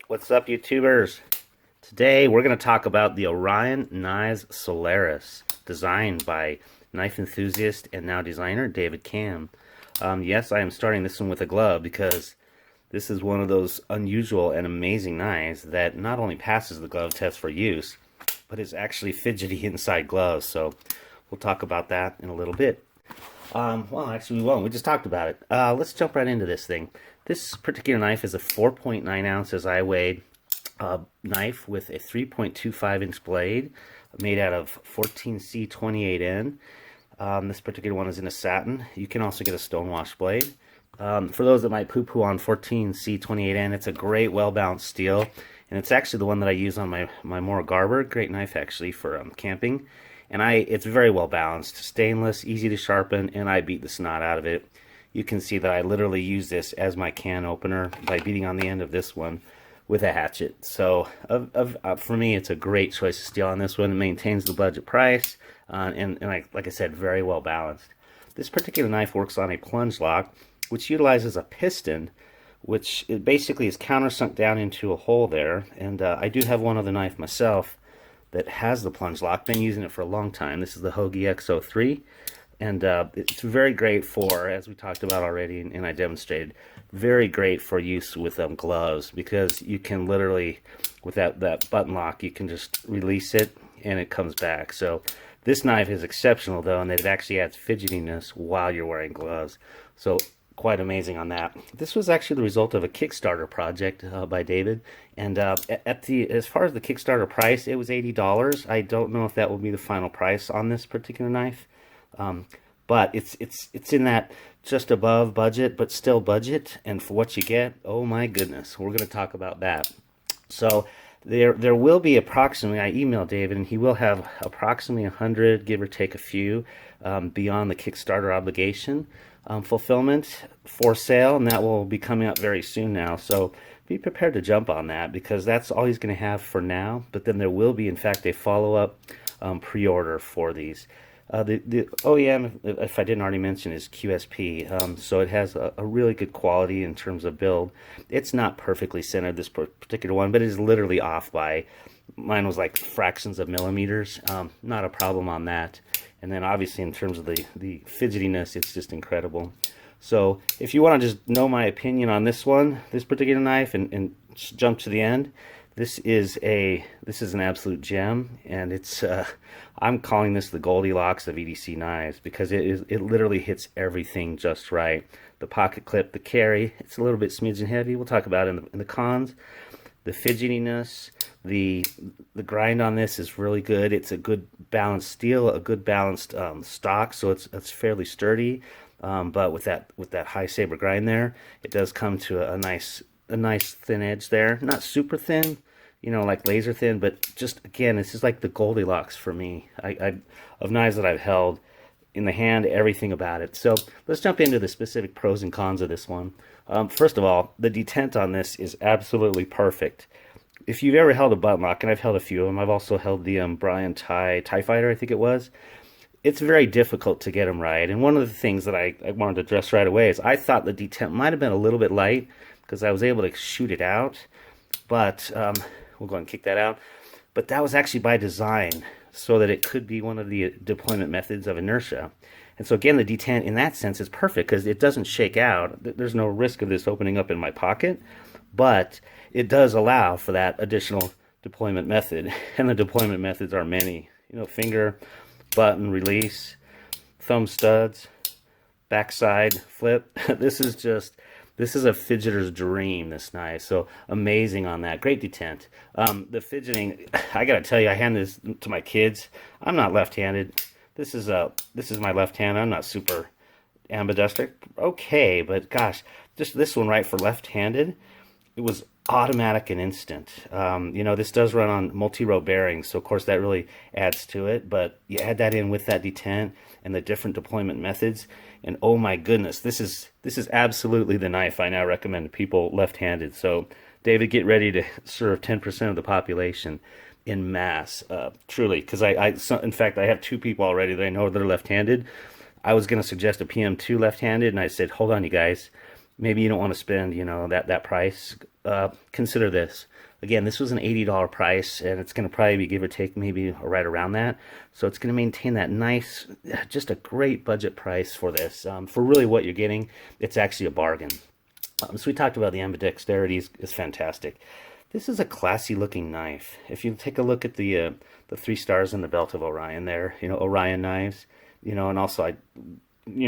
What's up, YouTubers? Today we're going to talk about the Orion Knives Solaris, designed by knife enthusiast and now designer David Cam. Yes, I am starting this one with a glove because this is one of those unusual and amazing knives that not only passes the glove test for use, but is actually fidgety inside gloves. So we'll talk about that in a little bit. Well, actually we won't. We just talked about it. Let's jump right into this thing. This particular knife is a 4.9 ounces I weighed knife with a 3.25 inch blade made out of 14C28N. This particular one is in a satin. You can also get a stonewash blade. For those that might poo-poo on 14C28N, it's a great well-balanced steel, and it's actually the one that I use on my Mora Garber. Great knife actually for camping. And it's very well balanced, stainless, easy to sharpen, and I beat the snot out of it. You can see that I literally use this as my can opener by beating on the end of this one with a hatchet. So for me, it's a great choice of steel on this one. It maintains the budget price, and like I said, very well balanced. This particular knife works on a plunge lock, which utilizes a piston, which it basically is countersunk down into a hole there. And I do have one other knife myself that has the plunge lock. Been using it for a long time. This is the Hoagie X03, and it's very great for, as we talked about already and I demonstrated, very great for use with gloves, because you can literally, with that button lock, you can just release it and it comes back. So this knife is exceptional though, and it actually adds fidgetiness while you're wearing gloves. So quite amazing on that. This was actually the result of a Kickstarter project by David, and as far as the Kickstarter price, it was $80. I don't know if that will be the final price on this particular knife, but it's in that just above budget, but still budget, and for what you get, oh my goodness, we're going to talk about that. So there will be approximately, I emailed David, and he will have approximately 100, give or take a few, beyond the Kickstarter obligation fulfillment for sale, and that will be coming up very soon now. So be prepared to jump on that, because that's all he's going to have for now. But then there will be, in fact, a follow-up pre-order for these. The OEM, if I didn't already mention, is QSP, so it has a really good quality in terms of build. It's not perfectly centered, this particular one, but it is literally off by, mine was like fractions of millimeters. Not a problem on that. And then obviously in terms of the fidgetiness, it's just incredible. So if you want to just know my opinion on this one, this particular knife, and jump to the end, this is an absolute gem, and it's I'm calling this the Goldilocks of EDC knives, because it literally hits everything just right. The pocket clip, the carry, it's a little bit smidgen heavy. We'll talk about it in the cons. The fidgetiness, the grind on this is really good. It's a good balanced steel, a good balanced stock, so it's fairly sturdy. But with that high saber grind there, it does come to a nice thin edge there. Not super thin, like laser thin, but just, again, this is like the Goldilocks for me. Of knives that I've held in the hand, everything about it. So let's jump into the specific pros and cons of this one. First of all, the detent on this is absolutely perfect. If you've ever held a button lock, and I've held a few of them, I've also held the Brian TIE Fighter, I think it was. It's very difficult to get them right. And one of the things that I wanted to address right away is I thought the detent might have been a little bit light, because I was able to shoot it out. But we'll go ahead and kick that out. But that was actually by design, so that it could be one of the deployment methods of inertia. And so again, the detent in that sense is perfect, because it doesn't shake out. There's no risk of this opening up in my pocket, but it does allow for that additional deployment method. And the deployment methods are many. Finger, button, release, thumb studs, backside flip. This is a fidgeter's dream, this knife. So amazing on that. Great detent. The fidgeting, I gotta tell you, I hand this to my kids. I'm not left-handed. This is my left hand. I'm not super ambidextrous. Okay, but gosh, just this one right for left-handed, it was automatic and instant. This does run on multi-row bearings, so of course that really adds to it. But you add that in with that detent and the different deployment methods, and oh my goodness, this is absolutely the knife I now recommend to people left-handed. So David, get ready to serve 10% of the population in mass, truly, because in fact, I have 2 people already that I know they're left-handed. I was going to suggest a PM2 left-handed, and I said, hold on, you guys, maybe you don't want to spend, that price. consider this. Again, this was an $80 price, and it's going to probably be give or take maybe right around that. So it's going to maintain that nice, just a great budget price for this. For really what you're getting, it's actually a bargain. So we talked about the Ambidextrous is fantastic. This is a classy looking knife. If you take a look at the 3 stars in the belt of Orion there, Orion knives, and also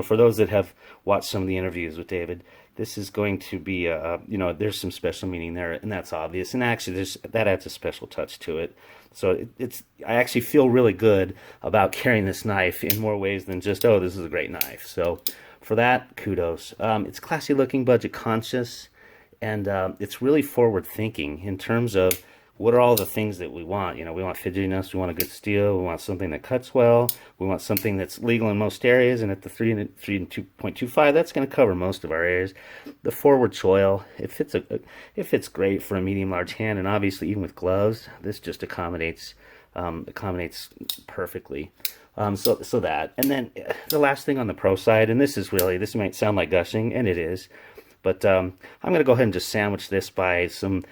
for those that have watched some of the interviews with David, this is going to be, there's some special meaning there, and that's obvious. And actually, that adds a special touch to it. So I actually feel really good about carrying this knife in more ways than just, oh, this is a great knife. So for that, kudos. It's classy looking, budget conscious, and it's really forward thinking in terms of what are all the things that we want. We want fidgetiness, we want a good steel, we want something that cuts well, we want something that's legal in most areas, and at the 3 and 2.25, that's going to cover most of our areas. The forward choil, it fits great for a medium large hand, and obviously even with gloves, this just accommodates perfectly. So that, and then the last thing on the pro side, and this might sound like gushing, and it is, but I'm going to go ahead and just sandwich this by some.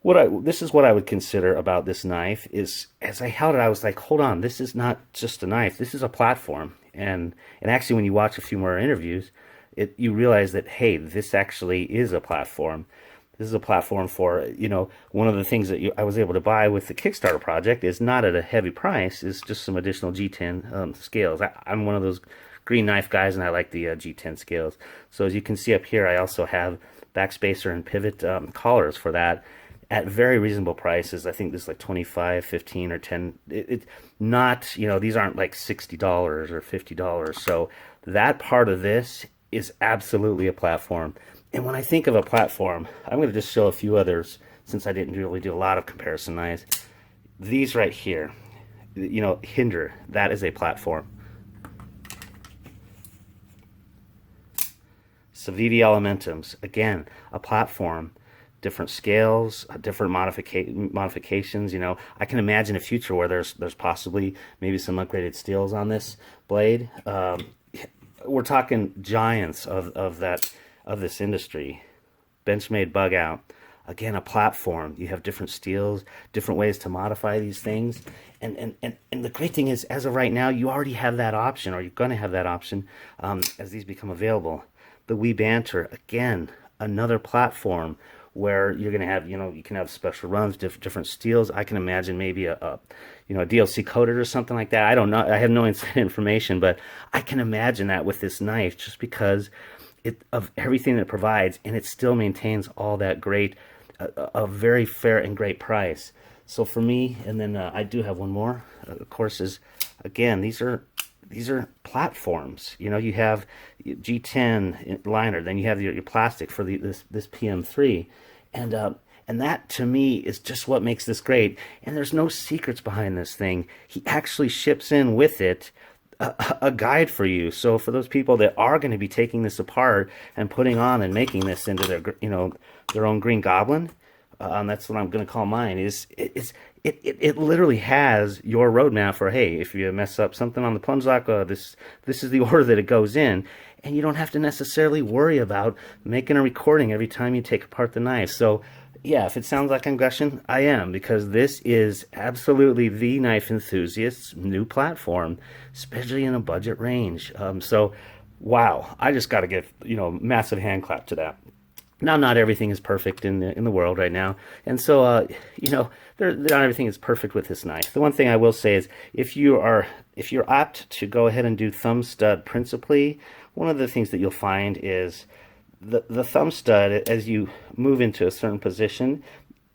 This is what I would consider about this knife is, as I held it, I was like, hold on, this is not just a knife, this is a platform. And actually, when you watch a few more interviews, you realize that, hey, this actually is a platform. This is a platform for, one of the things that I was able to buy with the Kickstarter project is not at a heavy price, is just some additional G10 scales. I'm one of those green knife guys, and I like the G10 scales. So as you can see up here, I also have backspacer and pivot collars for that, at very reasonable prices. I think this is like 25, 15, or 10. It's not, these aren't like $60 or $50. So that part of this is absolutely a platform. And when I think of a platform, I'm going to just show a few others since I didn't really do a lot of comparison knives. These right here, Hinder, that is a platform. Civivi Elementums, again, a platform. Different scales, different modifications. I can imagine a future where there's possibly maybe some upgraded steels on this blade. We're talking giants of this industry. Benchmade bug out. Again, a platform. You have different steels, different ways to modify these things. And the great thing is, as of right now, you already have that option, or you're going to have that option as these become available. The Wee Banter, again, another platform where you're going to have, you can have special runs, different steels. I can imagine maybe a DLC coated or something like that. I don't know. I have no inside information, but I can imagine that with this knife, just because of everything that it provides, and it still maintains all that great, a very fair and great price. So for me, and then I do have one more, of course, is, again, these are platforms. You have G10 liner, then you have your plastic for this PM3, and that to me is just what makes this great. And there's no secrets behind this thing. He actually ships in with it a guide for you. So for those people that are going to be taking this apart and putting on and making this into their own Green Goblin, that's what I'm going to call mine. It literally has your roadmap for, hey, if you mess up something on the plunge lock, this is the order that it goes in, and you don't have to necessarily worry about making a recording every time you take apart the knife. So yeah, if it sounds like I'm gushing, I am, because this is absolutely the knife enthusiast's new platform, especially in a budget range. So wow, I just got to give massive hand clap to that. Now, not everything is perfect in the world right now, and so not everything is perfect with this knife. The one thing I will say is, if you're apt to go ahead and do thumb stud principally, one of the things that you'll find is the thumb stud, as you move into a certain position,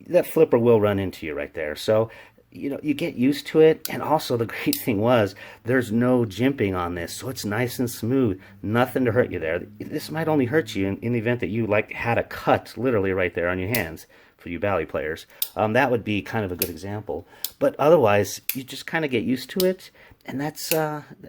that flipper will run into you right there. So you get used to it, and also the great thing was there's no jimping on this, so it's nice and smooth, nothing to hurt you there. This might only hurt you in the event that you had a cut literally right there on your hands, for you Bally players. That would be kind of a good example, but otherwise you just kind of get used to it, and that's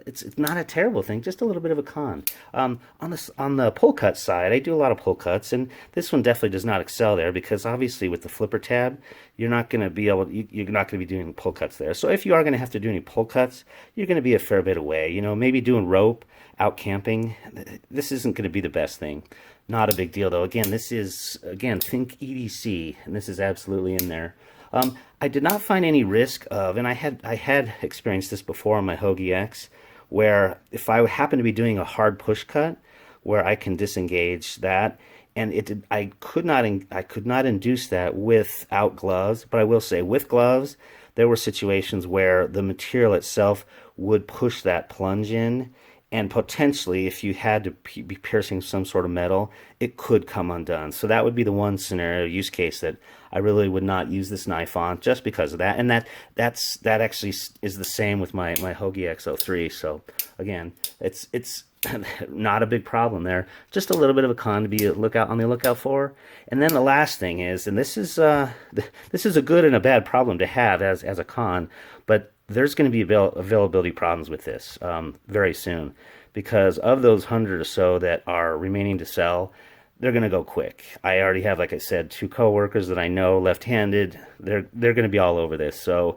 it's not a terrible thing, just a little bit of a con. On the pull cut side, I do a lot of pull cuts, and this one definitely does not excel there, because obviously with the flipper tab, you're not going to be doing pull cuts there. So if you are going to have to do any pull cuts, you're going to be a fair bit away. Maybe doing rope, out camping. This isn't going to be the best thing. Not a big deal though. Again, this is, again, think EDC, and this is absolutely in there. I did not find any risk of, and I had experienced this before on my Hoagie X, where if I happen to be doing a hard push cut, where I can disengage that, and I could not induce that without gloves. But I will say, with gloves, there were situations where the material itself would push that plunge in, and potentially, if you had to be piercing some sort of metal, it could come undone. So that would be the one scenario use case that I really would not use this knife on, just because of that. And that actually is the same with my Hoagie X03. So again, it's not a big problem there. Just a little bit of a con to be on the lookout for. And then the last thing is, and this is a good and a bad problem to have as a con, but there's going to be availability problems with this very soon, because of those 100 or so that are remaining to sell, they're going to go quick. I already have, like I said, 2 coworkers that I know left-handed. They're going to be all over this. So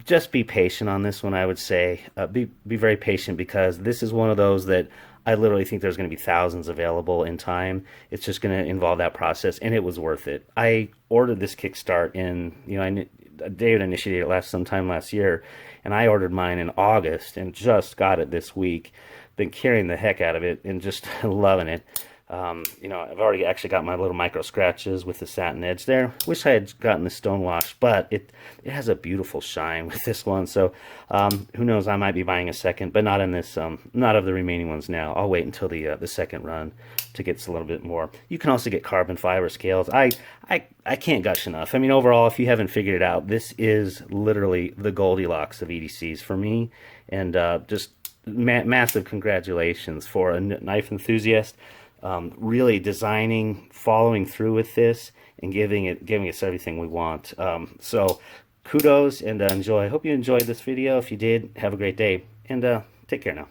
just be patient on this one, I would say. Be very patient, because this is one of those that I literally think there's going to be thousands available in time. It's just going to involve that process, and it was worth it. I ordered this Kickstart in, David initiated it sometime last year, and I ordered mine in August and just got it this week. Been carrying the heck out of it and just loving it. I've already actually got my little micro scratches with the satin edge there. Wish I had gotten the stone wash, but it has a beautiful shine with this one. So who knows, I might be buying a second, but not in this, not of the remaining ones now. I'll wait until the second run to get a little bit more. You can also get carbon fiber scales. I can't gush enough. I mean, overall, if you haven't figured it out, this is literally the Goldilocks of EDCs for me. And just massive congratulations for a knife enthusiast. Really designing, following through with this, and giving us everything we want. So kudos, and enjoy. I hope you enjoyed this video. If you did, have a great day, and take care now.